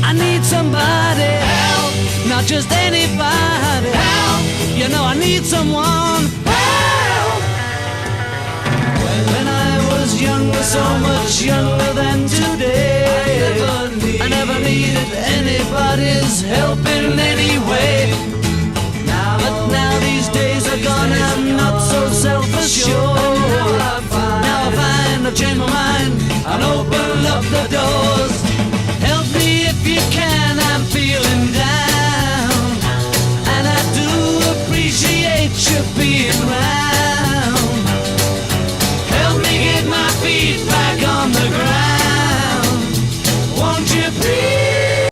I need somebody help, not just anybody help. You know I need someone help. When I was younger, so much younger than today, I never needed anybody's help in any